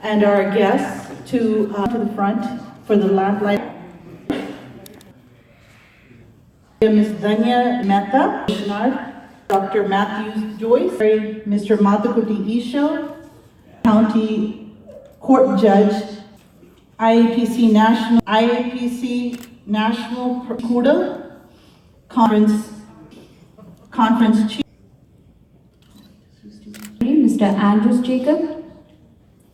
and our guests to the front for the lamplight. Ms. Danya Mehta, Dr. Matthew Joyce, Mr. Mathakuti Isho, County Court Judge, IAPC National Kuda, Conference Chief, Mr. Andrews Jacob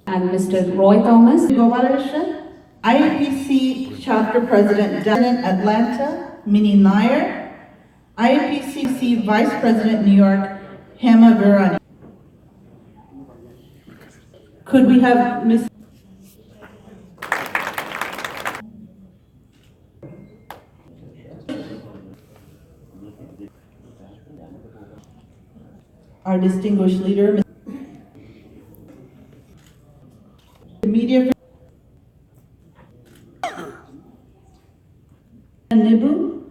and Mr. Roy Thomas. Gopalakrishnan, IAPC Chapter President Atlanta, Minnie Nair, IAPC Vice President New York, Hema Virani. Could we have Ms. Our distinguished leader, the media Nibu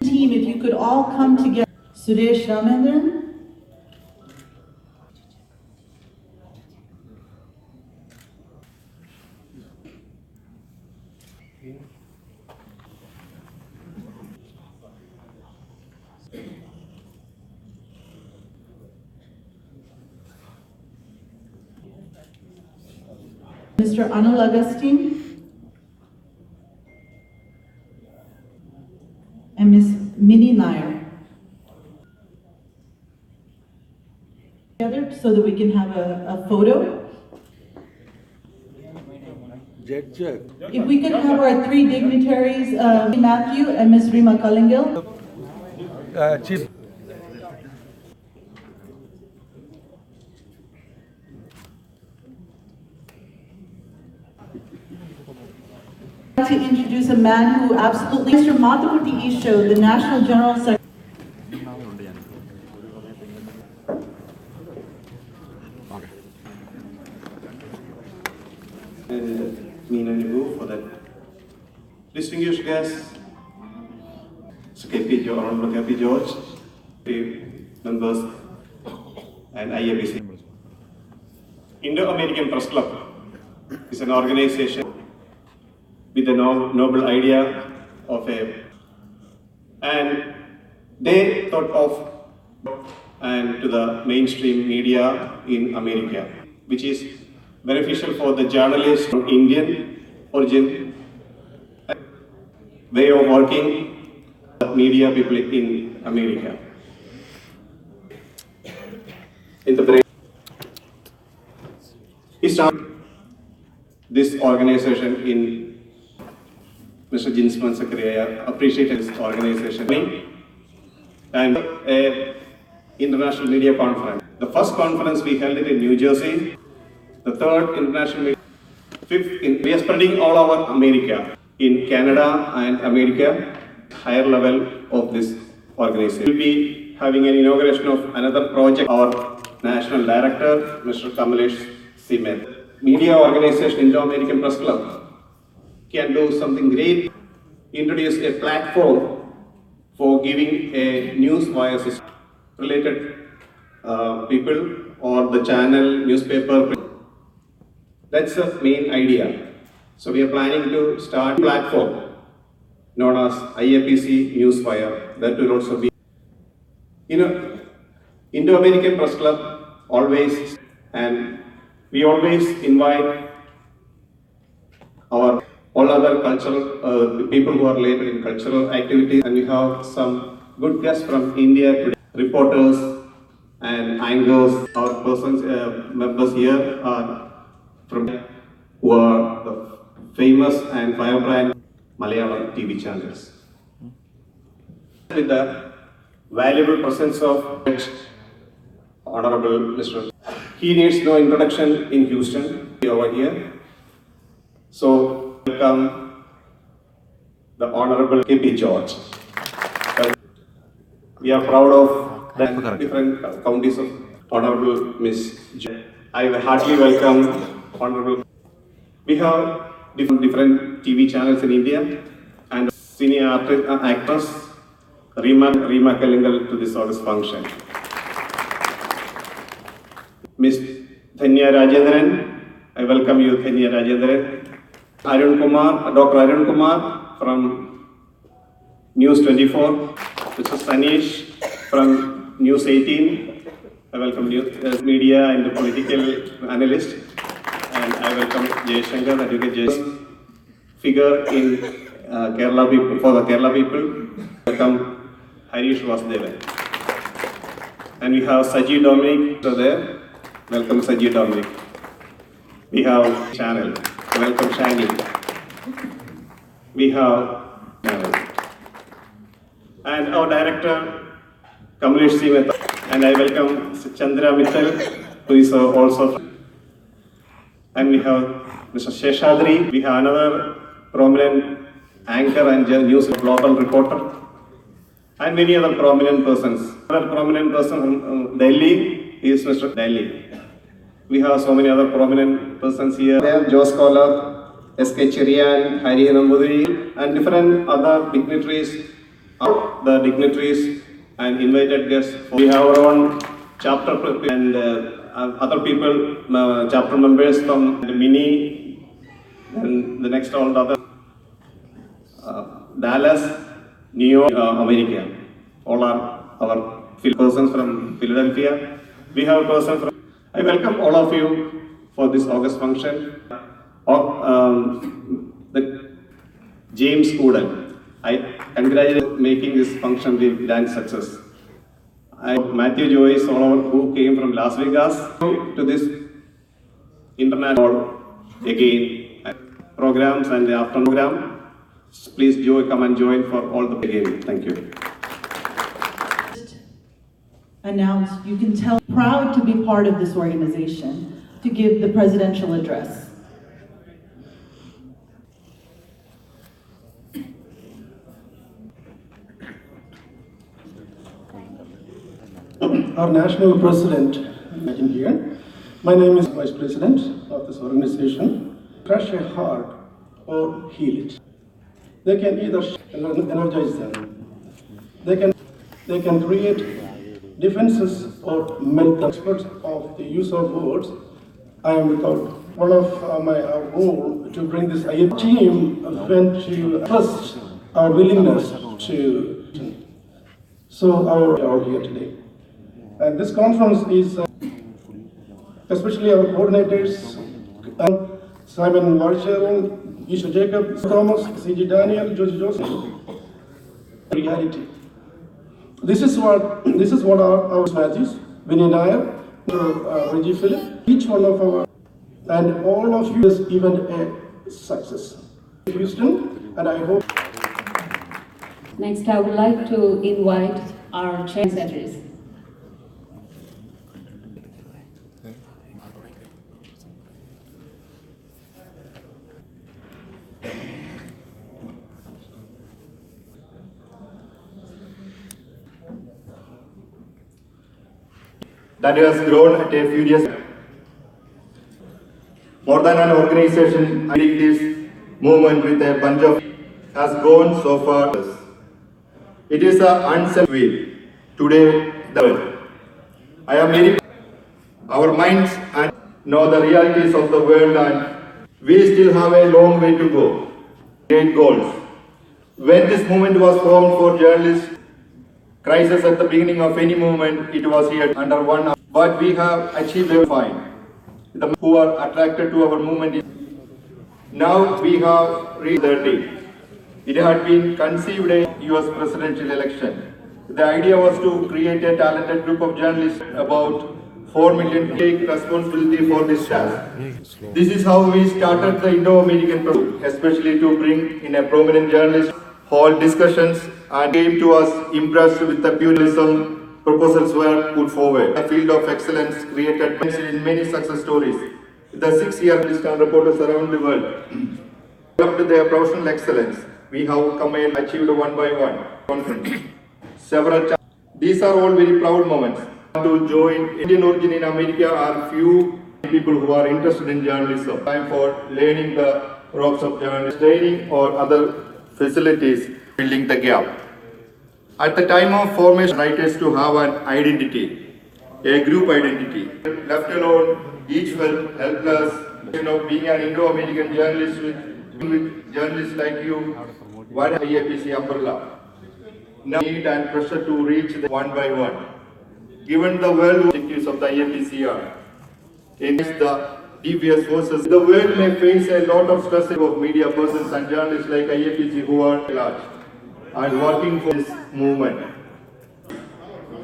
team, if you could all come together. Suresh Ramendran, Mr. Anil Augustine, and Ms. Minnie Nair. Together so that we can have a photo. If we could have our three dignitaries, Matthew and Ms. Rima Kalingil. Chief. To introduce a man who absolutely, Mr. Mathakuti Isho, the National General Secretary. And Meena Nibu for that. Distinguished guests, Honorable KP George, members, and IAPC. Indo-American Press Club is an organization with a noble idea of and they thought of and to the mainstream media in America, which is beneficial for the journalists from Indian origin, way of working the media people in America. In the break, he started this organization in Mr. Jinsman Secretary. I appreciate this organization and an international media conference. The first conference we held it in New Jersey, the third international media, fifth we are spreading all over America, in Canada and America, higher level of this organization. We will be having an inauguration of another project. Our National Director, Mr. Kamalesh Simet. Media organization Indo-American Press Club can do something great, introduce a platform for giving a news via system related people or the channel, newspaper. That's the main idea. So we are planning to start a platform known as IAPC Newswire. That will also be, Indo-American Press Club always, and we always invite our all other cultural people who are related in cultural activities, and we have some good guests from India today, reporters and anchors. Our persons, members here are from who are the famous and firebrand Malayalam TV channels. With the valuable presence of Honorable Mr. He needs no introduction in Houston, over here. So welcome the Honorable KP George. We are proud of the different counties of Honorable Miss. I heartily welcome Honorable. We have different TV channels in India and senior actress Rima Kalingal to this august function. Miss Thanya Rajendran, I welcome you, Thanya Rajendran. Arun Kumar, Dr. Arun Kumar from News 24. Mr. Sanish from News 18. I welcome you, media and political analyst. And I welcome Jay Shankar, Advocate Jay, figure in Kerala people, for the Kerala people. Welcome Harish Vasudevan. And we have Saji Dominic there. Welcome Saji Dominic. We have Channel. Welcome Shani. We have Channel. And our director, Kamlesh Singh. And I welcome Chandra Mittal, who is also. And we have Mr. Sheshadri. We have another prominent anchor and news global reporter. And many other prominent persons. Another prominent person from Delhi is Mr. Delhi. We have so many other prominent persons here. There, Joe Scholar, S.K. Chirian, Hari Nambudiri, and different other dignitaries, the dignitaries and invited guests. We have our own chapter and other people, chapter members from the Mini, and the next all the other, Dallas, New York, America. All are our persons from Philadelphia. We have a person from. I welcome all of you for this August function. The James Wooden. I congratulate making this function a grand success. Matthew Joyce, all over, who came from Las Vegas to this international again programs and the after program. Please come and join for all the again. Thank you. Announced, you can tell, proud to be part of this organization to give the presidential address. Our national president in here. My name is Vice President of this organization. Crush a heart or heal it. They can either energize them. They can create defenses or melt the experts of the use of words. I am without one of my role to bring this team went to trust our willingness to. So we are all here today. And this conference is especially our coordinators, Simon Marshall, Isha Jacob, Thomas, C.G. Daniel, George Joseph. Reality. This is what our Matthews, Vinny Nair, Reggie Philip, each one of our, and all of you is even a success. Houston, and I hope. Next, I would like to invite our trendsetters. That has grown at a furious. More than an organization, I think this movement with a bunch of has gone so far. It is an unselfish way. Today, I am very. Our minds and know the realities of the world, and we still have a long way to go. Great goals. When this movement was formed for journalists, crisis at the beginning of any movement, it was here under one. But we have achieved a fine. The who are attracted to our movement. Now we have reached 30. It had been conceived a US presidential election. The idea was to create a talented group of journalists, about 4 million, to take responsibility for this task. This is how we started the Indo-American program, especially to bring in a prominent journalist, hold discussions, and came to us impressed with the pluralism proposals were put forward. A field of excellence created in many success stories. The 6-year list and reporters around the world developed their professional excellence. We have come and achieved one by one conference. Several. These are all very proud moments. To join Indian origin in America are few people who are interested in journalism. Time for learning the ropes of journalism, training or other facilities, building the gap. At the time of formation, writers to have an identity, a group identity. Left alone, each felt helpless. Being an Indo-American journalist with journalists like you, what IAPC umbrella. Now need and pressure to reach them one by one. Given the world objectives of the IAPC are in the devious forces, the world may face a lot of stress of media persons and journalists like IAPC who are large and working for this movement.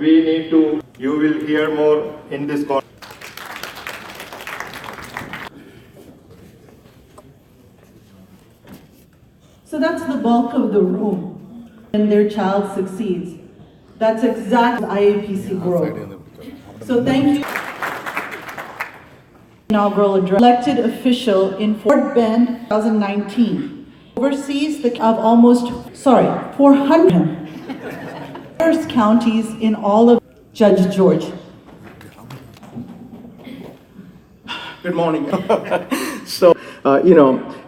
We need to, you will hear more in this conference. So that's the bulk of the room when their child succeeds. That's exactly IAPC growth. So thank you. Inaugural address. Elected official in Fort Bend 2019. Oversees the of almost 400 counties in all of Judge George. Good morning. So,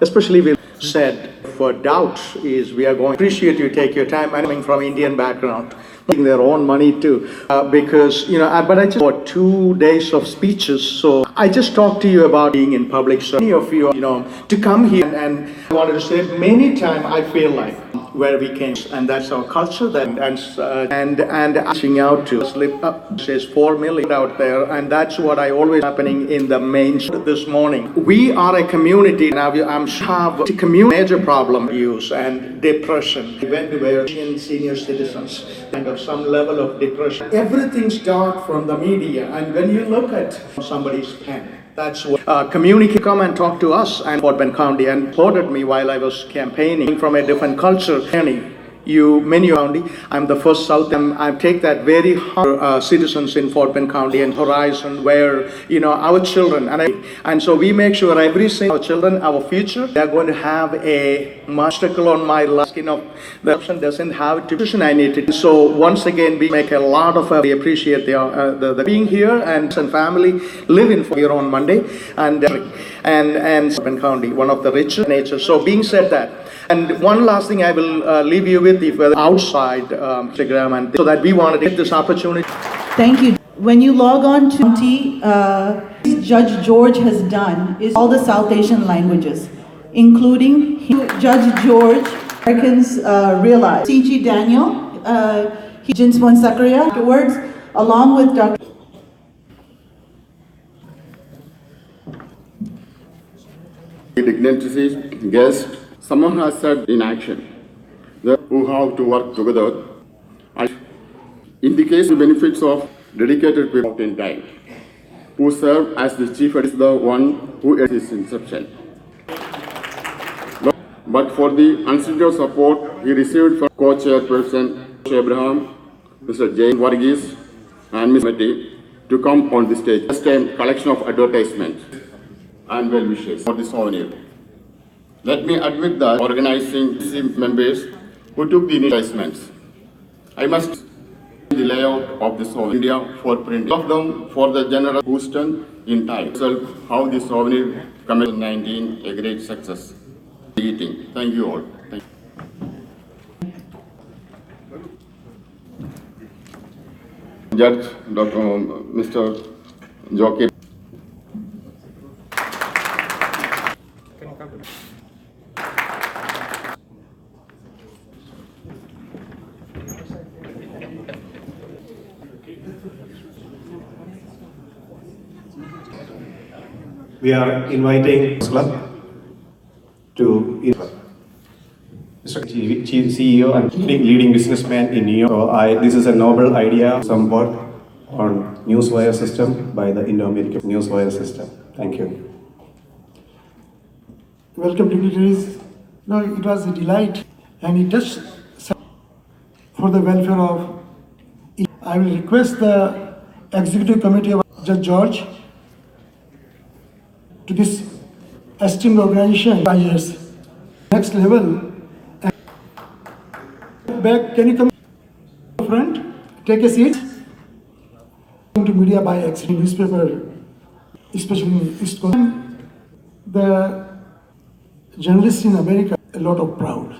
especially we said for doubts is we are going to appreciate you take your time. I'm coming from Indian background, making their own money too, because, but I just got 2 days of speeches. So I just talked to you about being in public. So many of you, to come here and I wanted to say many times I feel like where we came, and that's our culture. That and reaching out to slip up says 4 million out there, and that's what I always happening in the main this morning. We are a community now. I'm sure have a major problem use and depression. We went to where senior citizens and of some level of depression. Everything starts from the media, and when you look at somebody's pen. That's what communicate come and talk to us and Fort Bend County and supported me while I was campaigning from a different culture. Many county. I'm the first South. I take that very hard citizens in Fort Bend County and Horizon, where our children and so we make sure every single children, our future, they are going to have a obstacle on my life. The option doesn't have to. I need to. So once again, we make a lot of. We appreciate the being here and family living here on Monday and Fort Bend County, one of the richest nature. So being said that. And one last thing I will leave you with, if we're outside Instagram, and so that we want to take this opportunity. Thank you. When you log on to Judge George has done is all the South Asian languages, including Judge George. Americans realize. C.G. Daniel, Jinswan Sakriya afterwards, along with Dr. Dignitaries, guests, someone has said in action that who have to work together and indicates the benefits of dedicated people in time, who serve as the chief is the one who is his inception. But for the uncertain support he received from co-chairperson Abraham, Mr. Jane Varghese, and Ms. Meti to come on the stage. First time collection of advertisements and well wishes for this souvenir. Let me admit that organizing members who took the investments. I must the layout of the souvenir India for printing of them for the General Houston in time. So how the souvenir commission 19 a great success. Eating. Thank you all. Thank you. Judge Dr. Mr. Jockey. We are inviting club to Mr. Chief CEO and leading businessman in New York. So this is a noble idea, some work on newswire system by the Indo-American newswire system. Thank you. Welcome, dignitaries. No, it was a delight, and it just for the welfare of. I will request the executive committee of Judge George to this esteemed organization, years, next level. And back, can you come front? Take a seat. To media by accident, newspaper, especially in East Coast. The journalists in America, a lot of proud,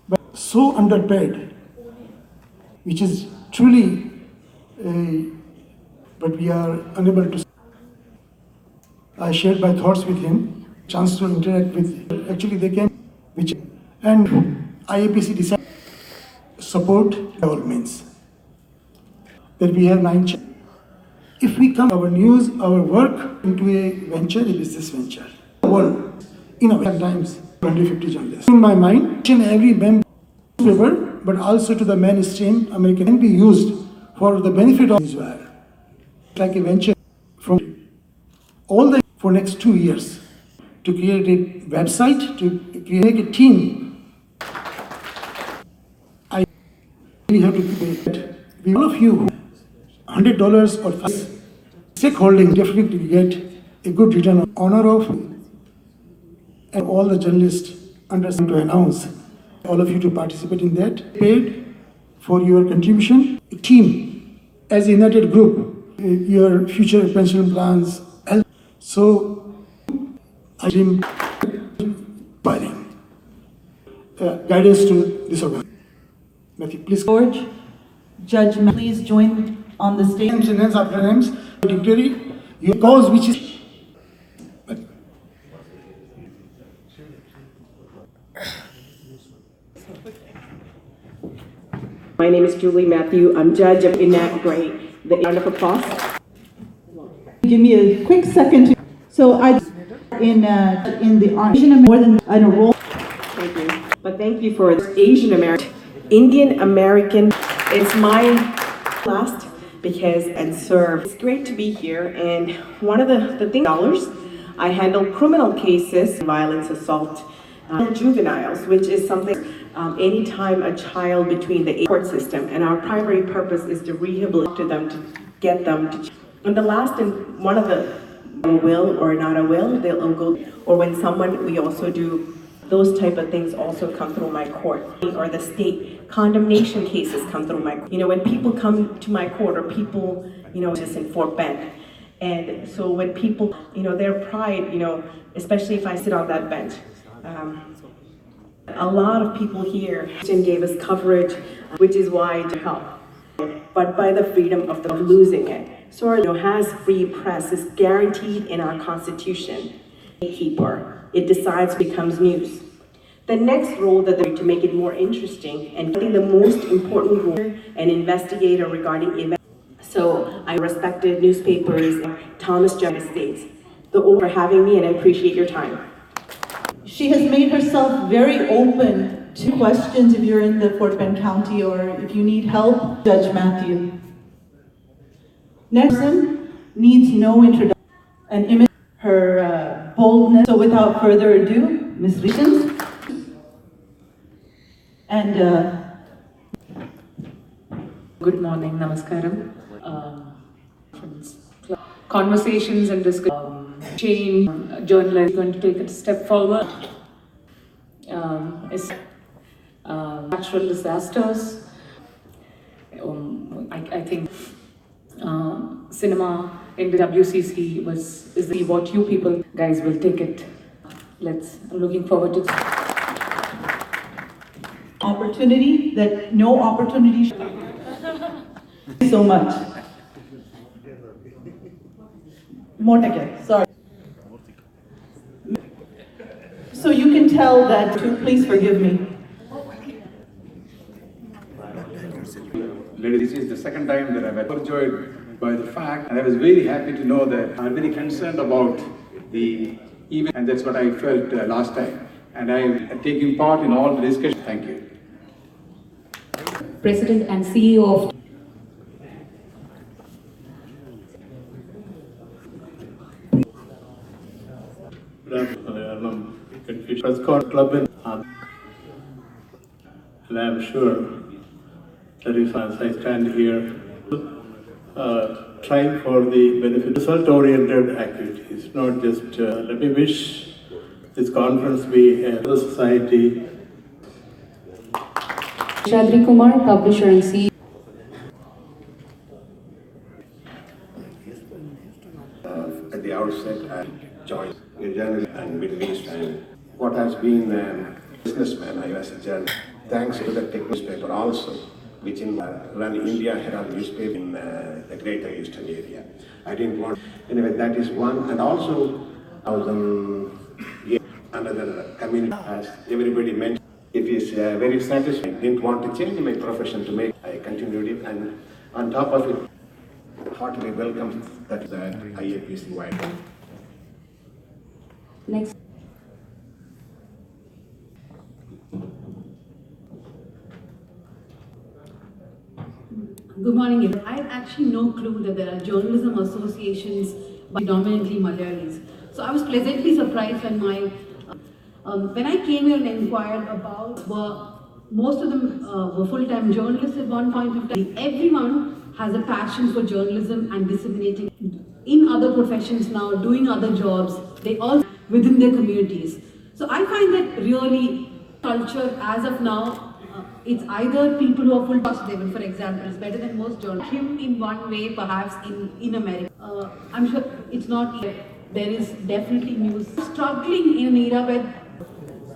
but so underpaid, which is truly but we are unable to. I shared my thoughts with him, chance to interact with. Actually, they came, which and IAPC decided support developments. That we have 9 children. If we come our news, our work into a venture, a business venture, world, times 20-50 journalists. In my mind, each and every member newspaper, but also to the mainstream American, can be used for the benefit of Israel, like a venture from all the for next 2 years to create a website, to create a team. I really have to debate. All of you, $100 or stakeholding, definitely get a good return on honor of, and all the journalists understand to announce all of you to participate in that. Paid for your contribution. A team as a united group, your future pension plans. So I dream guidance to this organization. Matthew, please. George, Judge, please join on the stage. Names after names, dignitary, your cause which is. My name is Julie Matthew. I'm judge of Enact Great. The round of applause. Give me a quick second. So I in the Asian more than an enroll. Thank you. But thank you for Asian American, Indian American. It's my last because and serve. It's great to be here. And one of the things, I handle criminal cases, violence, assault, juveniles, which is something. Anytime a child between the court system, and our primary purpose is to rehabilitate them, to get them to. And the last, and one of the will or not a will, they'll go, or when someone, we also do those type of things also come through my court, or the state condemnation cases come through my. When people come to my court, or people, just in Fort Bend, and so when people, their pride, especially if I sit on that bench. A lot of people here gave us coverage, which is why to help, but by the freedom of losing it. So has free press is guaranteed in our Constitution. Gatekeeper, it decides becomes news. The next role that they're to make it more interesting, and I think the most important role, an investigator regarding events. So I respected newspapers, Thomas Jefferson States, for having me, and I appreciate your time. She has made herself very open to questions if you're in the Fort Bend County or if you need help, Judge Matthew. Next person needs no introduction. An image, her boldness. So without further ado, Ms. Richens. And Good morning, namaskaram. Conversations and discussion. Change, journalism going to take it a step forward. Natural disasters. I think cinema in the WCC is what you people guys will take it. I'm looking forward to opportunity that no opportunity. Thank you so much. Mortake, sorry. So you can tell that too, please forgive me. Ladies, this is the second time that I've been overjoyed by the fact, and I was very happy to know that I'm very concerned about the event, and that's what I felt last time. And I'm taking part in all the discussion. Thank you. President and CEO of Club and I'm sure that if as I stand here trying for the benefit result-oriented activities, not just let me wish this conference be a society. Shadri Kumar, publisher and CEO. At the outset, I joined in journalism and Middle East, and what has been a businessman, I was a journalist. Thanks to the tech newspaper also, which ran India Herald newspaper in the Greater Eastern area. I didn't want. Anyway, that is one, and also another community, as everybody mentioned. It is very satisfying. I didn't want to change my profession to make. I continued it, and on top of it, heartily welcome that IAPC wide. Next. Good morning, everyone. I had actually no clue that there are journalism associations predominantly Malayalis. So I was pleasantly surprised when I came here and inquired about, most of them were full-time journalists at one point of time. Everyone has a passion for journalism and disseminating in other professions now, doing other jobs. They all within their communities. So I find that really culture as of now. It's either people who are full level, for example, is better than most journalists. Him in one way, perhaps in America. I'm sure it's not. There is definitely news struggling in an era where,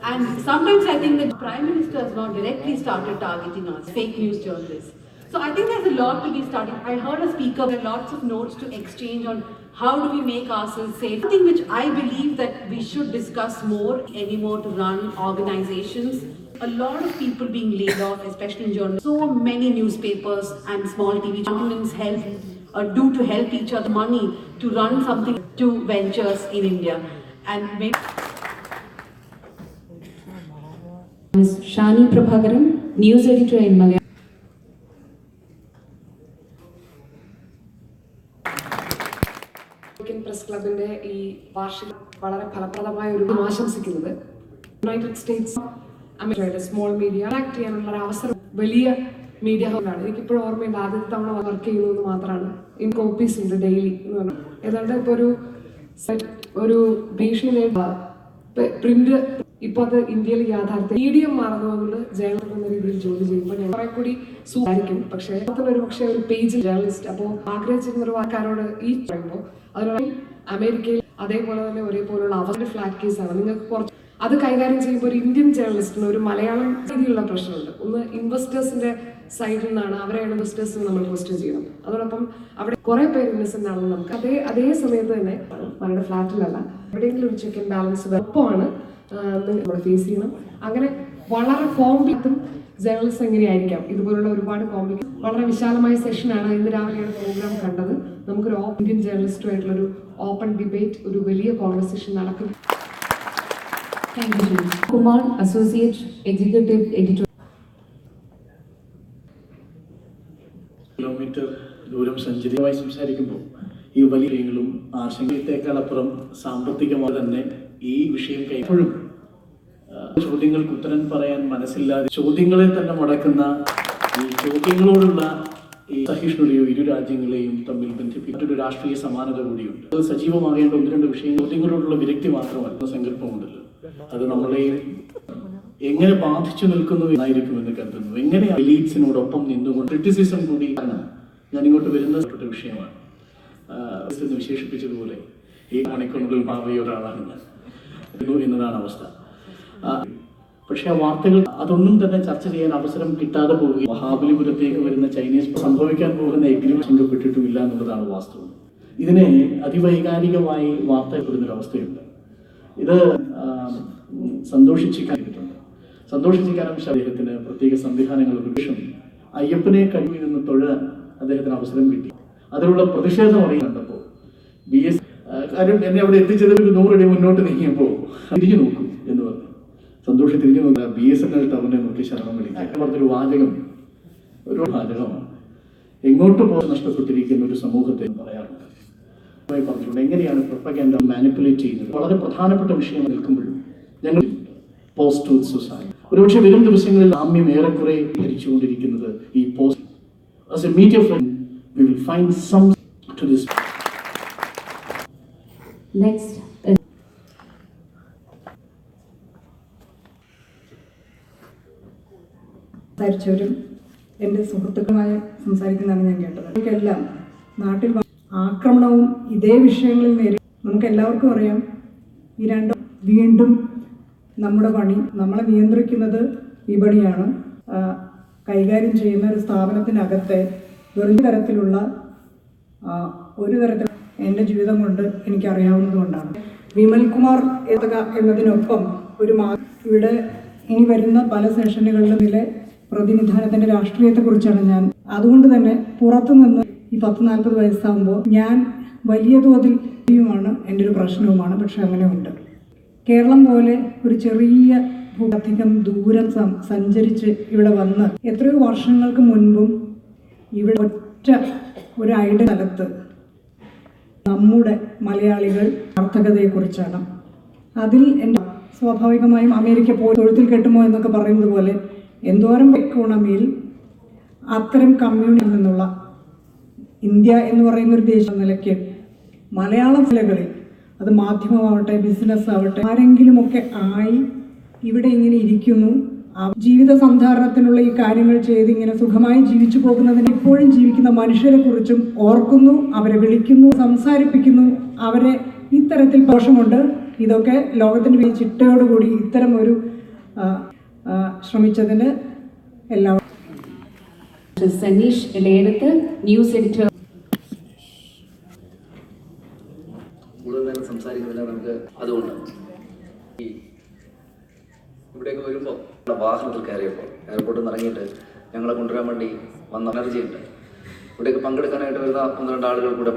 and sometimes I think the Prime Minister has not directly started targeting us, fake news journalists. So I think there's a lot to be started. I heard a speaker, there are lots of notes to exchange on how do we make ourselves safe. Something which I believe that we should discuss more anymore to run organizations. A lot of people being laid off, especially in journalism. So many newspapers and small TV channels do to help each other money to run something to ventures in India. And maybe Ms. Shani Prabhakaran, news editor in Malayalam. Press ക്ലബിന്റെ ഈ വാർഷിക വളരെ ഫലപ്രദമായ ഒരു ആശംസിക്കുന്നത് United States അമേരിക്കയുടെ small media act ചെയ്യാനുള്ള ഒരു അവസരം വലിയ മീഡിയ ഹൗസാണ്. എനിക്കിപ്പോഴും ഓർമ്മയുണ്ട്, ആദ്യത്തെ തവണ വർക്ക് ചെയ്യുന്നത് മാത്രമാണ്. ഇൻ കോപ്പീസ് ഉണ്ട് ഡെയിലി എന്ന് പറഞ്ഞു. ഏതാണ്ട് ഇപ്പോൾ ഒരു ഭീഷണി പ്രിന്റ് ഇപ്പോൾ അത് ഇന്ത്യയിൽ യാഥാർത്ഥ്യം മീഡിയം മാറുന്നതുകൊണ്ട് ജേർണലിസ്റ്റ് എന്ന രീതിയിൽ ജോലി ചെയ്യുമ്പോൾ ഞാൻ കുറെ കൂടി സൂചിക്കും. പക്ഷേ ഒരു പേജിൽ ജേർണലിസ്റ്റ് അപ്പോൾ ആഗ്രഹിച്ചിരുന്ന ഒരു ആൾക്കാരോട് ഈ പറയുമ്പോൾ അതിനുള്ള അമേരിക്കയിൽ അതേപോലെ തന്നെ ഒരേപോലുള്ള അവരുടെ ഫ്ലാറ്റ് കേസാണ്. നിങ്ങൾക്ക് കുറച്ച് അത് കൈകാര്യം ചെയ്യുമ്പോൾ ഒരു ഇന്ത്യൻ ജേർണലിസ്റ്റിന് ഒരു മലയാളം രീതിയിലുള്ള പ്രശ്നമുണ്ട്. ഒന്ന് ഇൻവെസ്റ്റേഴ്സിന്റെ സൈഡിൽ നിന്നാണ്, അവരെയാണ് ഇൻവെസ്റ്റേഴ്സിന് നമ്മൾ ക്വസ്റ്റ്യൻ ചെയ്യണം. അതോടൊപ്പം അവിടെ കുറെ പേര് ഇന്നസെന്റ് ആണെന്ന് നമുക്ക് അതേ സമയത്ത് തന്നെ അവരുടെ ഫ്ലാറ്റിലല്ല, എവിടെയെങ്കിലും ഒരു ചെക്ക് ആൻഡ് ബാലൻസ് ഒപ്പമാണ് നമ്മൾ ഫേസ് ചെയ്യണം. അങ്ങനെ വളരെ കോംപ്ലിക്കും ജേർണലിസ്റ്റ് എങ്ങനെയായിരിക്കാം ഇതുപോലുള്ള ഒരുപാട് കോംപ്ലിക്കേഷൻ. വളരെ വിശാലമായ സെഷനാണ് ഇന്ന് രാവിലെയാണ് പ്രോഗ്രാം കണ്ടത്. നമുക്കൊരു ഇന്ത്യൻ ജേർണലിസ്റ്റുമായിട്ടുള്ളൊരു ഓപ്പൺ ഡിബേറ്റ്, ഒരു വലിയ കോൺവെർസേഷൻ നടക്കും. Kumar, Associate Executive Editor. Kilometre ദൂരം സഞ്ചരിതമായി സംസാരിക്കുമ്പോൾ ഈ വലിയ വിഷയങ്ങളും ആശങ്കത്തേക്കാളപ്പുറം സാമ്പത്തികമായി തന്നെ ഈ വിഷയം കൈപ്പോഴും ചോദ്യങ്ങൾക്ക് ഉത്തരം പറയാൻ മനസ്സില്ലാതെ ചോദ്യങ്ങളെ തന്നെ മുടക്കുന്ന ഈ ചോദ്യങ്ങളോടുള്ള ഈ സഹിഷ്ണുതയോ ഇരു രാജ്യങ്ങളെയും തമ്മിൽ ബന്ധിപ്പിക്കുന്ന രാഷ്ട്രീയ സമാനത കൂടിയുണ്ട്. അത് സജീവമാകേണ്ട ഒന്ന് രണ്ട് വിഷയം ചോദ്യങ്ങളോടുള്ള വിരക്തി മാത്രമല്ല, സങ്കല്പമുണ്ടല്ലോ. അത് നമ്മളെയും എങ്ങനെ ബാധിച്ചു നിൽക്കുന്നു എന്നായിരിക്കുമെന്ന് കരുതുന്നു. എങ്ങനെ എലീറ്റ്സിനോടൊപ്പം നിന്നുകൊണ്ട് ക്രിറ്റിസിസം കൂടി ഞാനിങ്ങോട്ട് വരുന്ന വിഷയമാണ്. വിശേഷിപ്പിച്ചതുപോലെ ഈ മണിക്കൂറിനുള്ളിൽ ഭാവിയ ഒരാളാണ് ഞാൻ എന്നതാണ് അവസ്ഥ. പക്ഷെ ആ വാർത്തകൾ അതൊന്നും തന്നെ ചർച്ച ചെയ്യാൻ അവസരം കിട്ടാതെ പോവുകയും മഹാബലിപുരത്തേക്ക് വരുന്ന ചൈനീസ് സംഭവിക്കാൻ പോകുന്ന എഗ്രിമെന്റ് ശങ്കപ്പെട്ടിട്ടുമില്ല എന്നുള്ളതാണ് വാസ്തവം. ഇതിനെ അതിവൈകാരികമായി വാർത്തപ്പെടുന്നൊരവസ്ഥയുണ്ട്. ഇത് സന്തോഷിച്ചിരിക്കാനും അദ്ദേഹത്തിന് പ്രത്യേക സംവിധാനങ്ങളുടെ വിഷം അയ്യപ്പനെ കഴിവിൽ നിന്ന് തൊഴാൻ അദ്ദേഹത്തിന് അവസരം കിട്ടി. അതിലുള്ള പ്രതിഷേധം കണ്ടപ്പോൾ BS കാര്യം എന്നെ അവിടെ എത്തിച്ചത് 100 അടി മുന്നോട്ട് നീങ്ങിയപ്പോൾ തിരിഞ്ഞു നോക്കൂ എന്ന് പറഞ്ഞു. സന്തോഷം തിരിഞ്ഞു നോക്കുക, BSNL ടൗണിനെ നോക്കി ശരണം വിളിക്കുക പറഞ്ഞൊരു വാചകമാണ്. എങ്ങോട്ട് പോകാൻ നഷ്ടപ്പെട്ടിരിക്കുന്ന ഒരു സമൂഹത്തെ പറയാറുണ്ട്. പറഞ്ഞിട്ടുണ്ട് എങ്ങനെയാണ് പ്രൊപ്പഗാൻഡ മാനിപ്പുലേറ്റ് ചെയ്യുന്നത്. വളരെ പ്രധാനപ്പെട്ട വിഷയം നിൽക്കുമ്പോഴും ഞങ്ങൾ പോസ്റ്റ് ട്രൂത്ത് സൊസൈറ്റി ഒരുപക്ഷെ വരും ദിവസങ്ങളിൽ സാമ്യം ഏറെക്കുറെ ഭരിച്ചുകൊണ്ടിരിക്കുന്നത് ഈ post as a media friend we will find some to this. Next സംസാരിച്ചവരും എൻ്റെ സുഹൃത്തുക്കളുമായി സംസാരിക്കുന്നതാണ് ഞാൻ കേട്ടത്. നമുക്കെല്ലാം നാട്ടിൽ ആക്രമണവും ഇതേ വിഷയങ്ങളിൽ നമുക്ക് എല്ലാവർക്കും അറിയാം. ഈ രണ്ടും വീണ്ടും നമ്മുടെ പണി, നമ്മളെ നിയന്ത്രിക്കുന്നത് വിപണിയാണ്. കൈകാര്യം ചെയ്യുന്ന ഒരു സ്ഥാപനത്തിനകത്തെ വെറും തരത്തിലുള്ള ഒരു തരത്തിൽ എൻ്റെ ജീവിതം കൊണ്ട് എനിക്കറിയാവുന്നതുകൊണ്ടാണ്. വിമൽകുമാർ എന്നതിനൊപ്പം ഇവിടെ ഇനി വരുന്ന പല സെഷനുകളിലെ പ്രതിനിധാനത്തിൻ്റെ രാഷ്ട്രീയത്തെക്കുറിച്ചാണ് ഞാൻ. അതുകൊണ്ട് തന്നെ പുറത്തുനിന്ന് ഈ 40-40 വയസ്സാകുമ്പോൾ ഞാൻ വലിയ തോതിൽ ാണ് എൻ്റെ ഒരു പ്രശ്നവുമാണ്. പക്ഷെ അങ്ങനെ ഉണ്ട്. കേരളം പോലെ ഒരു ചെറിയ അധികം ദൂരം സഞ്ചരിച്ച് ഇവിടെ വന്ന് എത്രയോ വർഷങ്ങൾക്ക് മുൻപും ഇവിടെ ഒറ്റ ഒരു ഐഡിയ സ്ഥലത്ത് നമ്മുടെ മലയാളികൾ സാർത്ഥകതയെക്കുറിച്ചാണ്. അതിൽ എൻ്റെ സ്വാഭാവികമായും അമേരിക്ക പോയി തൊഴുത്തിൽ കെട്ടുമോ എന്നൊക്കെ പറയുന്നത് പോലെ എന്തോരം എക്കോണമിയിൽ അത്തരം കമ്മ്യൂണിറ്റിയിൽ നിന്നുള്ള ഇന്ത്യ എന്ന് പറയുന്ന ഒരു ദേശം നിലയ്ക്ക് മലയാളം ജില്ലകളിൽ അത് മാധ്യമമാവട്ടെ ബിസിനസ് ആവട്ടെ ആരെങ്കിലുമൊക്കെ ആയി ഇവിടെ ഇങ്ങനെ ഇരിക്കുന്നു. ജീവിത സന്ധാരണത്തിനുള്ള ഈ കാര്യങ്ങൾ ചെയ്ത് ഇങ്ങനെ സുഖമായി ജീവിച്ചു പോകുന്നതിന് ഇപ്പോഴും ജീവിക്കുന്ന മനുഷ്യരെ കുറിച്ചും ഓർക്കുന്നു, അവരെ വിളിക്കുന്നു, സംസാരിപ്പിക്കുന്നു, അവരെ ഇത്തരത്തിൽ ദോഷമുണ്ട്. ഇതൊക്കെ ലോകത്തിൻ്റെ ചിട്ടയോടുകൂടി ഇത്തരം ഒരു ശ്രമിച്ചതിന് എല്ലാവരും. Saneesh Elayadath, news editor. കൂടുതൽ നേരം സംസാരിക്കുന്നില്ല നമുക്ക്. അതുകൊണ്ട് ഇവിടേക്ക് വരുമ്പോൾ വാഹനത്തിൽ കയറിയപ്പോൾ എയർപോർട്ടിൽ നിന്ന് ഇറങ്ങിയിട്ട് ഞങ്ങളെ കൊണ്ടുവരാൻ വേണ്ടി വന്ന എനർജി ഉണ്ട്. ഇവിടേക്ക് പങ്കെടുക്കാനായിട്ട് വരുന്ന 1-2 ആളുകൾ കൂടെ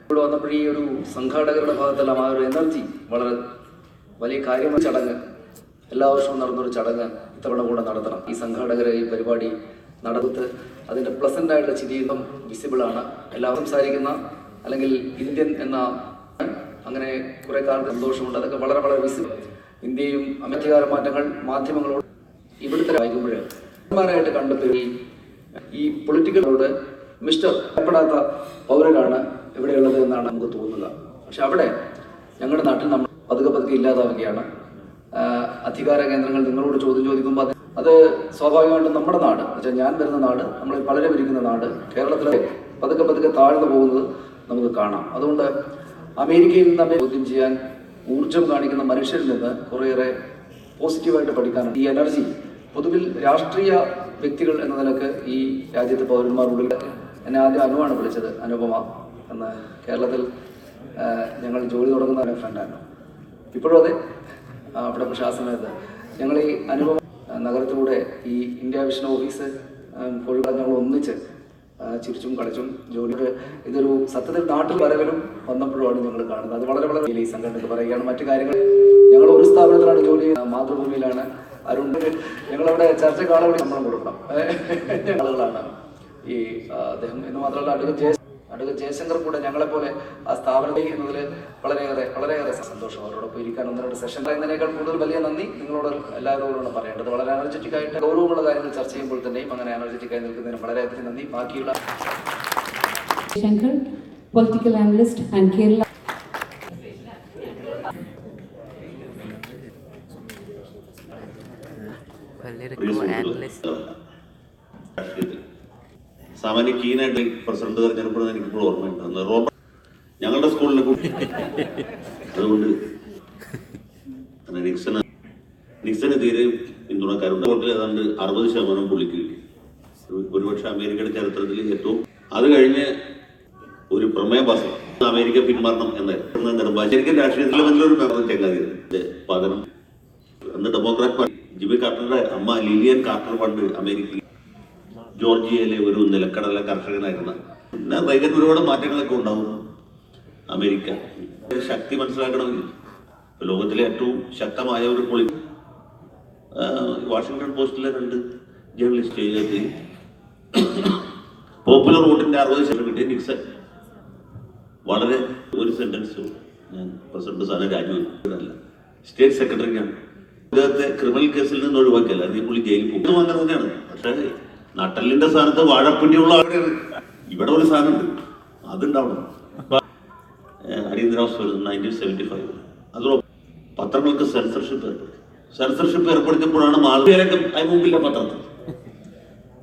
ഇവിടെ വന്നപ്പോഴീ ഒരു സംഘാടകരുടെ ഭാഗത്തെല്ലാം ആ ഒരു എനർജി വളരെ വലിയ കാര്യമായ ചടങ്ങ്, എല്ലാ വർഷവും നടന്നൊരു ചടങ്ങ് ഇത്തവണ കൂടെ നടത്തണം. ഈ സംഘാടകരെ ഈ പരിപാടി നടത്ത് അതിൻ്റെ പ്ലസൻ്റ് ആയിട്ടുള്ള ചിരിയും വിസിബിളാണ്. എല്ലാവരും സംസാരിക്കുന്ന അല്ലെങ്കിൽ ഇന്ത്യൻ എന്ന അങ്ങനെ കുറേ കാലത്ത് സന്തോഷമുണ്ട്. അതൊക്കെ വളരെ വളരെ വിസിബിൾ. ഇന്ത്യയും അധികാര മാറ്റങ്ങൾ മാധ്യമങ്ങളോട് ഇവിടുത്തെ വായിക്കുമ്പോഴായിട്ട് കണ്ടെത്തി ഈ പൊളിറ്റിക്കലോട് മിസ്റ്റർ ഭയപ്പെടാത്ത പൗരനാണ് ഇവിടെയുള്ളത് എന്നാണ് നമുക്ക് തോന്നുക. പക്ഷെ അവിടെ ഞങ്ങളുടെ നാട്ടിൽ നമ്മൾ പതുക്കെ ഇല്ലാതാവുകയാണ്. അധികാര കേന്ദ്രങ്ങൾ നിങ്ങളോട് ചോദ്യം ചോദിക്കുമ്പോൾ അത് സ്വാഭാവികമായിട്ടും നമ്മുടെ നാട് എന്നുവെച്ചാൽ ഞാൻ വരുന്ന നാട്, നമ്മൾ പലരും ഇരിക്കുന്ന നാട്, കേരളത്തിലെ പതുക്കെ താഴ്ന്നു പോകുന്നത് നമുക്ക് കാണാം. അതുകൊണ്ട് അമേരിക്കയിൽ നിന്ന് ചോദ്യം ചെയ്യാൻ ഊർജം കാണിക്കുന്ന മനുഷ്യരിൽ നിന്ന് കുറേയേറെ പോസിറ്റീവായിട്ട് പഠിക്കാനുണ്ട്. ഈ എനർജി പൊതുവിൽ രാഷ്ട്രീയ വ്യക്തികൾ എന്ന നിലക്ക് ഈ രാജ്യത്തെ പൗരന്മാരുള്ളിൽ എന്നെ ആദ്യം അനുവാണ് വിളിച്ചത്, അനുപമ എന്ന്. കേരളത്തിൽ ഞങ്ങൾ ജോലി തുടങ്ങുന്ന ഒരു ഫ്രണ്ടാണ്. ഇപ്പോഴും അതെ. അവിടെ പക്ഷേ ആ സമയത്ത് ഞങ്ങൾ ഈ അനുപമ നഗരത്തിലൂടെ ഈ ഇന്ത്യ വിഷൻ ഓഫീസ് കോഴിക്കോട് ഞങ്ങൾ ഒന്നിച്ച് ചിരിച്ചും കളിച്ചും ജോലിക്ക് ഇതൊരു സത്യത്തിൽ നാട്ടിൽ വരവിലും വന്നപ്പോഴുമാണ് ഞങ്ങൾ കാണുന്നത്. അത് വളരെ വളരെ ഈ സംഘടനയ്ക്ക് പറയുകയാണ്. മറ്റു കാര്യങ്ങൾ ഞങ്ങൾ ഒരു സ്ഥാപനത്തിലാണ് ജോലി ചെയ്യുന്നത്, മാതൃഭൂമിയിലാണ്. അരുണ്ട് ഞങ്ങളവിടെ ചർച്ചയ്ക്ക് ആളുകൾ ശമ്പളം കൊടുക്കണം ആളുകളാണ് ഈ അദ്ദേഹം എന്ന് മാത്രമല്ല അഡ്വക്കേറ്റ് ജയശങ്കർ കൂടെ ഞങ്ങളെപ്പോലെ ആ സ്ഥാപനത്തിൽ എന്നതിൽ വളരെയേറെ സന്തോഷം. അവരോടൊപ്പം ഇരിക്കാൻ 1-2 സെഷൻ പറയുന്നതിനേക്കാൾ കൂടുതൽ വലിയ നന്ദി നിങ്ങളോട് എല്ലാവരോടുമാണ് പറയേണ്ടത്. വളരെ എനർജറ്റിക് ആയിട്ട് ഗൗരവമുള്ള കാര്യങ്ങൾ ചർച്ച ചെയ്യുമ്പോൾ തന്നെയും അങ്ങനെ എനർജറ്റിക് ആയി നിൽക്കുന്നതിന് വളരെയധികം നന്ദി. ബാക്കിയുള്ള Shankar, political analyst and Kerala സാമാന്യ കീനായിട്ട് പ്രസിഡന്റ് തെരഞ്ഞെടുപ്പെടുന്നത് എനിക്കിപ്പോൾ ഓർമ്മയുണ്ട്. ഞങ്ങളുടെ സ്കൂളിലെ കുട്ടി അതുകൊണ്ട് നിക്സന് തീരെ പിന്തുണക്കാരുണ്ട്. വോട്ടിൽ ഏതാണ്ട് 60% പുള്ളിക്ക് കിട്ടി. ഒരുപക്ഷെ അമേരിക്കയുടെ ചരിത്രത്തിൽ ഏറ്റവും. അത് കഴിഞ്ഞ് ഒരു പ്രമേയ പാസ് അമേരിക്ക പിന്മാറണം എന്നായിരുന്നു നെടുമ്പാശ്ശേരിക്കൻ രാഷ്ട്രീയത്തിലെ നല്ലൊരു ചെങ്ങാതിയുടെ പതനം. അന്ന് ഡെമോക്രാറ്റ് പാർട്ടി ജിമ്മി കാർട്ടറുടെ അമ്മ ലിലിയൻ കാർട്ടർ പണ്ട് അമേരിക്കയിൽ ജോർജിയയിലെ ഒരു നിലക്കടല കർഷകനായിരുന്ന. പിന്നെ വൈകി ഒരുപാട് മാറ്റങ്ങളൊക്കെ ഉണ്ടാവും. അമേരിക്ക ശക്തി മനസ്സിലാക്കണമെങ്കിൽ ലോകത്തിലെ ഏറ്റവും ശക്തമായ ഒരു വാഷിംഗ്ടൺ പോസ്റ്റിലെ 2 ജേർണലിസ്റ്റ് ചെയ്ത് പോപ്പുലർ വോട്ടിന്റെ 60% കിട്ടിയ നിക്സൺ വളരെ ഒരു സെന്റൻസ് ഞാൻ പ്രസിഡന്റ് സ്ഥാനം രാജിവെക്കുന്നതല്ല, സ്റ്റേറ്റ് സെക്രട്ടറിക്കാണ്. ഇദ്ദേഹത്തെ ക്രിമിനൽ കേസിൽ നിന്ന് ഒഴിവാക്കിയല്ല, അതീ പുള്ളി ജയിലിൽ പോകും. അങ്ങനെ തന്നെയാണ്. പക്ഷേ നട്ടലിന്റെ സ്ഥാനത്ത് വാഴപ്പിണ്ടിയുള്ള ആളുകൾ ഇവിടെ ഒരു സ്ഥാനമുണ്ട്, അതുണ്ടാവണം. അടിയന്തരാവസ്ഥ 1975 അതോടൊപ്പം പത്രങ്ങൾക്ക് സെൻസർഷിപ്പ് ഏർപ്പെടുത്തിയപ്പോഴാണ് മാതൃഭൂമിയിലൊക്കെ മുമ്പില്ല പത്രത്തിൽ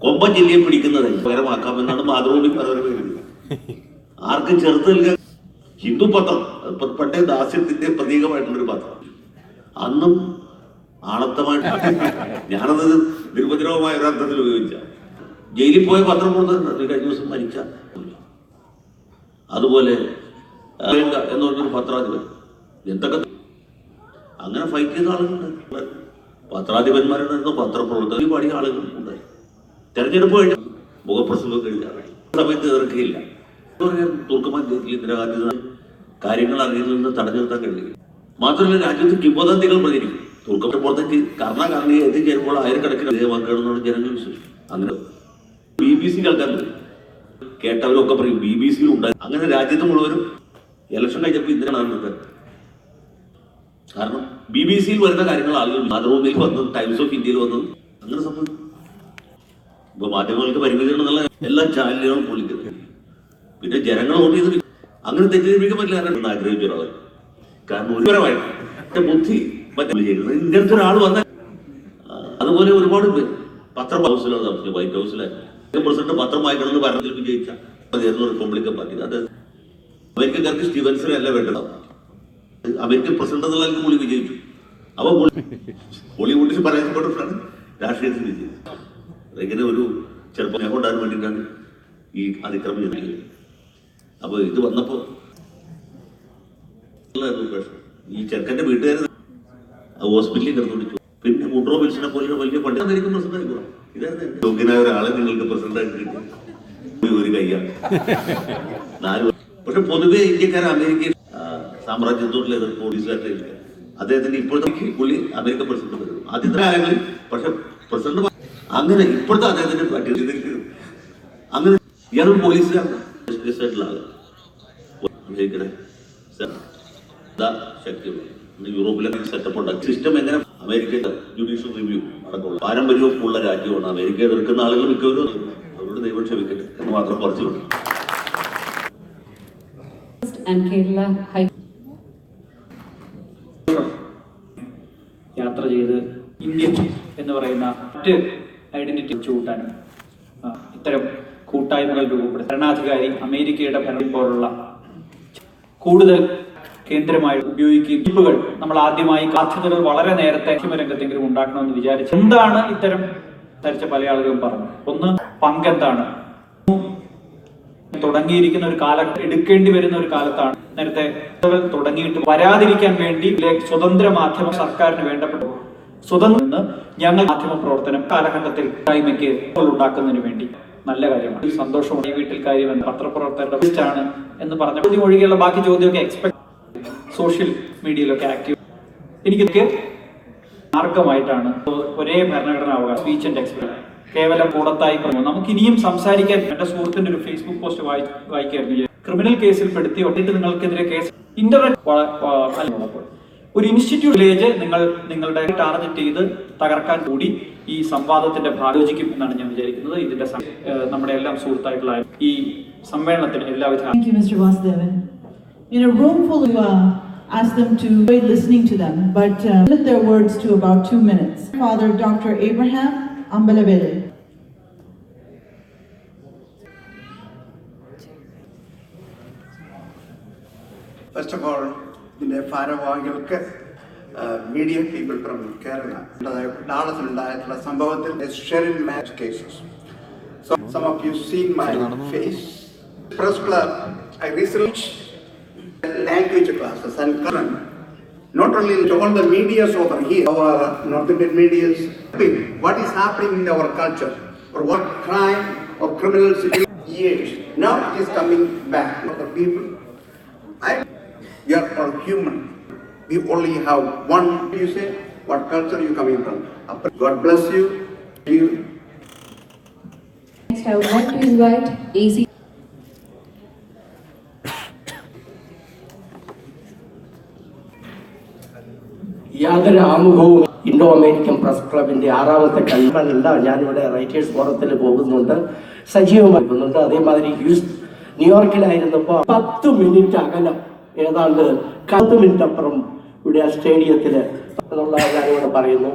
കൊമ്പൻ ജില്ലയെ പിടിക്കുന്നത് പകരമാക്കാമെന്നാണ് മാതൃഭൂമി പറയുന്നത്. ആർക്കും ചെറുത്ത് നൽകാൻ ഹിന്ദു പത്രം പണ്ടേ ദാസ്യത്തിന്റെ പ്രതീകമായിട്ടുള്ളൊരു പത്രം അന്നും ആണത്തമായിട്ട് ഞാനത് നിരുപദ്രവമായ ഒരു അർത്ഥത്തിൽ ഉപയോഗിച്ച ജയിലിൽ പോയ പത്രപ്രവർത്തകരുണ്ട് കഴിഞ്ഞ ദിവസം മരിച്ച. അതുപോലെ എന്ന് പറഞ്ഞൊരു പത്രാധിപൻ എന്തൊക്കെ അങ്ങനെ ഫൈറ്റ് ചെയ്ത ആളുകളുണ്ട്. പത്രാധിപന്മാരുണ്ടായിരുന്നു, പത്രപ്രവർത്തകർ പാടിയ ആളുകൾ ഉണ്ടായി. തെരഞ്ഞെടുപ്പ് കഴിഞ്ഞ മുഖപ്രസംഗം കഴിഞ്ഞാൽ സമയത്ത് ഇറക്കിയില്ല. തുർക്കമാൻ ജയിലിൽ ഇന്ദിരാഗാന്ധി കാര്യങ്ങൾ അറിയുന്നതിൽ നിന്ന് തടഞ്ഞു നിർത്താൻ കഴിയില്ല. മാത്രമല്ല രാജ്യത്ത് കിംവദന്തികൾ പ്രചരിക്കും. തുർക്കത്തെ പുറത്തേക്ക് കർണാകർണിയെ എത്തിച്ചേരുമ്പോൾ ആയിരക്കണക്കിന് വിജയമാക്കുകയാണെന്നാണ് ജനങ്ങൾ വിശ്വസിച്ചു. അങ്ങനെ BBC ആൾക്കാരുണ്ട്, കേട്ടവരൊക്കെ പറയും BBC ഉണ്ടായി. അങ്ങനെ രാജ്യത്ത് മുഴുവനും ഇലക്ഷൻ കഴിഞ്ഞപ്പോൾ ഇന്ദിരാഗാന്ധി കാരണം BBC വരുന്ന കാര്യങ്ങൾ ആളുകൾ മാതൃഭൂമിയിൽ വന്നത്, ടൈംസ് ഓഫ് ഇന്ത്യയിൽ വന്നത് അങ്ങനെ സംഭവിക്കും. ഇപ്പൊ മാധ്യമങ്ങൾക്ക് പരിമിതികളുള്ള എല്ലാ ചാനലുകളും പൊളിക്കുന്നത്. പിന്നെ ജനങ്ങൾ വോട്ട് ചെയ്ത് അങ്ങനെ തെറ്റിദ്ധരിപ്പിക്കാൻ പറ്റില്ല ആഗ്രഹിച്ച ഒരാൾ. കാരണം ഒരുപരമായിട്ട് ബുദ്ധി മറ്റേ ചെയ്യുന്നത് ഇങ്ങനത്തെ ഒരാൾ വന്നാൽ. അതുപോലെ ഒരുപാട് പേര് പത്രം ഹൗസിലാണ് താമസിക്കുന്നത്, വൈറ്റ് ഹൗസിലായിരുന്നു. പ്രസിഡന്റ് പത്രം വായിക്കണമെന്ന് പറഞ്ഞതിൽ വിജയിച്ച റിപ്പബ്ലിക്കൻ പാർട്ടി. അത് അമേരിക്കക്കാർക്ക് സ്റ്റീവൻസനെ അല്ല വേണ്ടത്. അമേരിക്കൻ പ്രസിഡന്റ് എന്നുള്ള പുള്ളി വിജയിച്ചു. അപ്പൊ ബോളിവുഡിൽ പരാജയപ്പെട്ടിട്ടാണ് രാഷ്ട്രീയത്തിൽ വിജയിച്ചത്. ഇങ്ങനെ ഒരു ചെറുപ്പം കൊണ്ടാകാൻ വേണ്ടിയിട്ടാണ് ഈ അതിക്രമം ചെയ്തത്. അപ്പൊ ഇത് വന്നപ്പോ ഈ ചെറുക്കന്റെ വീട്ടുകാർ ഹോസ്പിറ്റലിൽ കിടന്നുപിടിച്ചു. പിന്നെ മുഡ്രോ വിൽസനെ പോലെ വലിയ പണ്ഡിതനായിരിക്കും പ്രസിഡന്റ് ആയിക്കോളാം. ഇതായിരുന്നു യോഗ്യനായ ഒരാളെ നിങ്ങൾക്ക് പ്രസിഡന്റ് ആയിട്ട് കിട്ടി ഒരു കയ്യാണ് 4. പക്ഷെ പൊതുവെ ഇന്ത്യക്കാർ അമേരിക്കൻ സാമ്രാജ്യത്തോടുള്ള എതിർപ്പ് പോലീസുകാരുടെ അദ്ദേഹത്തിന്റെ ഇപ്പോഴത്തെ പുള്ളി അമേരിക്കൻ പ്രസിഡന്റ് വരും ആദ്യത്തെ കാലങ്ങളിൽ. പക്ഷെ പ്രസിഡന്റ് അങ്ങനെ ഇപ്പോഴത്തെ അദ്ദേഹത്തിന്റെ അങ്ങനെ ഇയാളൊരു പോലീസുകാരനാണ് ആള്. അമേരിക്കയുടെ ശക്തിയുള്ള യൂറോപ്പിലെ സെറ്റപ്പ് ഉണ്ടാക്കി സിസ്റ്റം എങ്ങനെ അമേരിക്കയുടെ ജുഡീഷ്യൽ റിവ്യൂ അടക്കമുള്ള പാരമ്പര്യവും ഉള്ള രാജ്യമാണ്. അമേരിക്ക എതിർക്കുന്ന ആളുകൾ മിക്കവരും അവരുടെ ദൈവം ക്ഷമിക്കട്ടെ എന്ന് മാത്രം കുറച്ചു വിട്ടു. യാത്ര ചെയ്ത് ഇന്ത്യൻ എന്ന് പറയുന്ന മറ്റ് ഐഡന്റിറ്റി കൂട്ടാനും ഇത്തരം കൂട്ടായ്മകൾ രൂപപ്പെടുത്തി ഭരണാധികാരി അമേരിക്കയുടെ ഭരണം പോലുള്ള കൂടുതൽ കേന്ദ്രമായി ഉപയോഗിക്കുകയും ടിപ്പുകൾ നമ്മൾ ആദ്യമായി സാധ്യതകൾ വളരെ നേരത്തെ രംഗത്തെങ്കിലും ഉണ്ടാക്കണമെന്ന് വിചാരിച്ചു. എന്താണ് ഇത്തരം ധരിച്ച പല ആളുകളും പറഞ്ഞു. ഒന്ന്, പങ്കെന്താണ് തുടങ്ങിയിരിക്കുന്ന ഒരു കാലത്ത് എടുക്കേണ്ടി വരുന്ന ഒരു കാലത്താണ്. നേരത്തെ തുടങ്ങിയിട്ട് വരാതിരിക്കാൻ വേണ്ടി സ്വതന്ത്ര മാധ്യമ സർക്കാരിന് വേണ്ടപ്പെട്ടു. സ്വതന്ത്ര ഞങ്ങൾ മാധ്യമ പ്രവർത്തനം കാലഘട്ടത്തിൽ കൂട്ടായ്മയ്ക്ക് ഉണ്ടാക്കുന്നതിന് വേണ്ടി നല്ല കാര്യമാണ്. സന്തോഷമാണ്. ഈ വീട്ടിൽ കാര്യം പത്രപ്രവർത്തകരുടെ ബെസ്റ്റാണ് എന്ന് പറഞ്ഞ ചോദ്യം ഒഴികെയുള്ള ബാക്കി ചോദ്യമൊക്കെ എക്സ്പെക്ട് സോഷ്യൽ മീഡിയയിലൊക്കെ ആക്റ്റീവ്. എനിക്കൊക്കെ മാർഗമായിട്ടാണ് ഒരേ ഭരണഘടനാ അവകാശം സ്പീച്ച് ആൻഡ് എക്സ്പ്രഷൻ കേവലം കൂടത്തായി പറഞ്ഞു. നമുക്ക് ഇനിയും സംസാരിക്കാൻ. എന്റെ സുഹൃത്തിന്റെ ഒരു ഫേസ്ബുക്ക് പോസ്റ്റ് വായിക്കായിരുന്നു. ക്രിമിനൽ കേസിൽ പെടുത്തി ഒട്ടിട്ട് നിങ്ങൾക്കെതിരെ കേസ് ഇന്റർനെറ്റ് ഒരു ഇൻസ്റ്റിറ്റ്യൂട്ട് വില്ലേജ് നിങ്ങളുടെ ടാർഗറ്റ് ചെയ്ത് തകർക്കാൻ കൂടി ഈ സംവാദത്തിന്റെ ആലോചിക്കും എന്നാണ് ഞാൻ വിചാരിക്കുന്നത്. ഇതിന്റെ നമ്മുടെ എല്ലാം സുഹൃത്തായിട്ടുള്ള ഈ സമ്മേളനത്തിന് എല്ലാവിധ. Thank you, Mr. Vasudevan. In a room full of ask them to avoid listening to them, but limit their words to about 2 minutes. Father Dr. Abraham Ambalavele. First of all, ഇതിൻ്റെ ഭാരവാഹികൾക്ക് മീഡിയ പീപ്പിൾ ഫ്രം കേരള ഡാളസിലുണ്ടായിട്ടുള്ള സംഭവത്തിൽ Sherin match cases. So some of you seen my face. Press club, I research language classes and current. Not only in all the medias over here, our North Indian medias, what is happening in our culture, or what crime or criminal years. Now it is coming back to the people. We are all human. We only have one. You say, what culture you coming from? God bless you. Next, I would like to invite AC. യാതൊരു ആമുഖവും Indo American press ക്ലബിന്റെ 6ാമത്തെ കൺവെൻഷനല്ല. ഞാനിവിടെ writers ഫോറത്തിൽ പോകുന്നുണ്ട്, സജീവമാക്കുന്നുണ്ട്. അതേമാതിരി ന്യൂയോർക്കിലായിരുന്നപ്പോൾ 10 minute അകലം, ഏതാണ്ട് 10 minute അപ്പുറം ഇവിടെ സ്റ്റേഡിയത്തിൽ എന്നുള്ള ഞാനിവിടെ പറയുന്നു.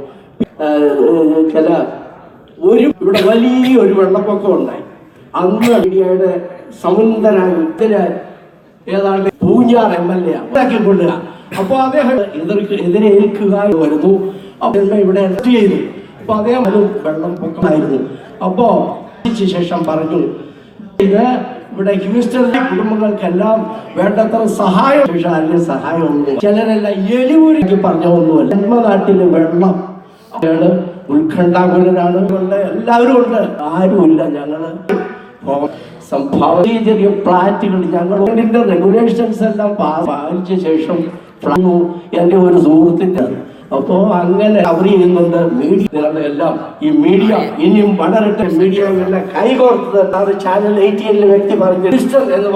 ഇവിടെ വലിയൊരു വെള്ളപ്പൊക്കം ഉണ്ടായി. അന്ന് ഇന്ത്യയുടെ സമുദ്ര യുദ്ധത്തിന് ഏതാണ്ട് പൂഞ്ഞാർ MLA ഉണ്ടാക്കിക്കൊള്ളുക. അപ്പൊ അദ്ദേഹം എതിരേൽക്കുക വരുന്നു. അപ്പൊ ഇവിടെ അറസ്റ്റ് ചെയ്തു. അപ്പൊ അദ്ദേഹം വെള്ളം പൊക്കമായിരുന്നു. അപ്പോ ശേഷം പറഞ്ഞു ഇത് ഇവിടെ ഹ്യൂസ്റ്റണിലെ കുടുംബങ്ങൾക്കെല്ലാം വേണ്ടത്ര സഹായം, പക്ഷെ അതിന് സഹായമൊന്നും ചിലരെല്ലാം എലിമുരുക്കി പറഞ്ഞൊന്നുമല്ല. ജന്മനാട്ടില് വെള്ളം അയാള് ഉത്കണ്ഠാകുലരാണ്, എല്ലാവരും ഉണ്ട്, ആരുമില്ല. ഞങ്ങള് സംഭാവന ചെറിയ ഫ്ലാറ്റുകൾ ഞങ്ങൾ റെഗുലേഷൻസ് എല്ലാം പാലിച്ച ശേഷം എന്റെ ഒരു സുഹൃത്തിന്റെ അപ്പോ അങ്ങനെ കവർ ചെയ്യുന്നുണ്ട്. മീഡിയ എല്ലാം ഈ മീഡിയ ഇനിയും വളരട്ടെ. മീഡിയ എല്ലാം കൈകോർത്തത് ചാനൽ 18 വ്യക്തി പറഞ്ഞു എന്ന്